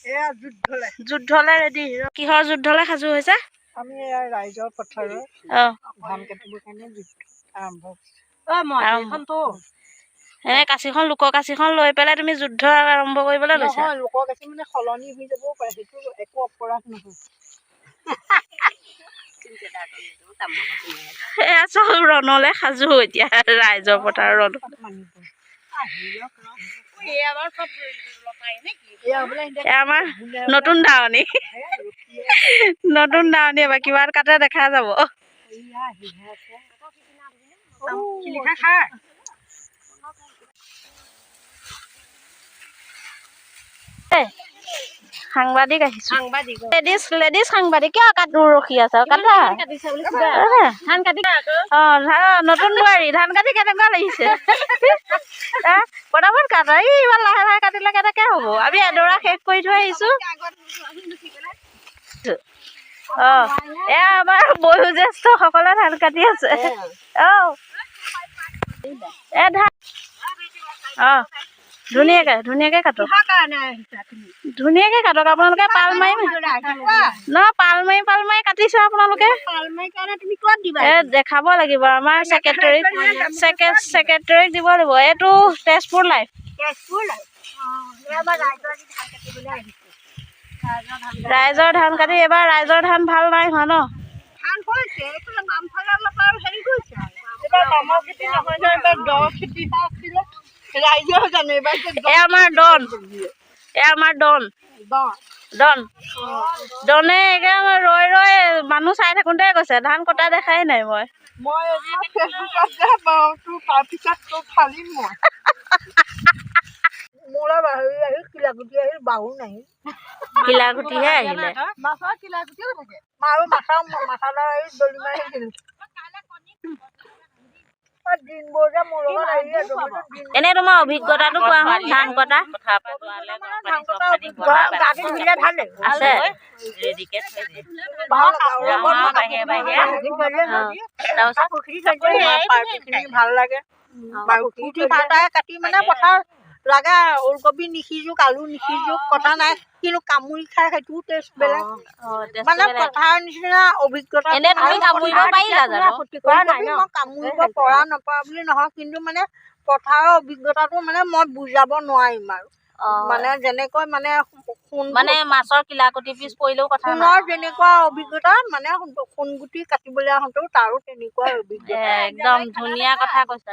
এয়া যুদ্ধলে যুদ্ধলে ৰেডি কিহৰ যুদ্ধলে সাজু হৈছে আমি এয়া ৰাইজৰ পথাৰত ধান কাটিবৰ কাৰণে যুদ্ধ আৰম্ভ কাঁচিখন লোকৰ কাঁচিখন লৈ পেলাই তুমি যুদ্ধ আৰম্ভ কৰিবলৈ লৈছা নহয় লোকৰ কাঁচি মানে সলনি হৈ যাবও পাৰে সেইটো একো অপৰাধ নহয় এয়া চব ৰণলে সাজু এতিয়া ৰাইজৰ পথাৰ ৰণ আমাৰ নতুন দাৱনী এবাৰ কিবা কাটে দেখা যাব সাংবাদিক আহিছো লেডিজ সাংবাদিক কিয় কাটো ৰখি আছা কাটা নতুন বোৱাৰী ধান কাটি কেনেকুৱা লাগিছে পটাপট কাটা ইমান লাহে লাহে কাটিলে কেনেকে হ'ব আমি এডৰা শেষ কৰি থৈ আহিছো এয়া আমাৰ বয়োজ্যেষ্ঠ সকলে ধান কাটি আছে ধুনীয়াকে কাটক আপোনালোকে পাল মাৰি পাল মাৰি কাটিছো আপোনালোকে দেখাব লাগিব আমাৰ ছেক্ৰেটাৰীক দিব লাগিব এইটো তেজপুৰ লাইভ ৰাইজৰ ধান কাটি এবাৰ ৰাইজৰ ধান ভাল নাই হোৱা ন দনে ৰৈ মানুহ চাই থাকোতে কৈছে ধান কটা দেখাই নাই মই কিলাগুটিহে আহিলে এনে তোমাৰ অভিজ্ঞতাটো কোৱা হল ধান কটা ভাল লাগে কাটি মানে পথাৰ লাগা ওলকবি নিসিজোক আলু নিসিজোক কটা নাই কিন্তু কামুৰি খাই সেইটোও টেষ্ট বেলেগ মানে পথাৰৰ নিচিনা অভিজ্ঞতা কামুৰিব পৰা নপৰা বুলি নহয় কিন্তু মানে পথাৰৰ অভিজ্ঞতাটো মানে মই বুজাব নোৱাৰিম আৰু মানে যেনেকৈ মানে মাছৰ কিলাকুটি পিছ পৰিলেও কথা সোণৰ যেনেকুৱা অভিজ্ঞতা মানে সোণগুটি কাটিবলৈ আহোঁতেও তাৰো তেনেকুৱা অভিজ্ঞতা একদম ধুনীয়া কথা কৈছা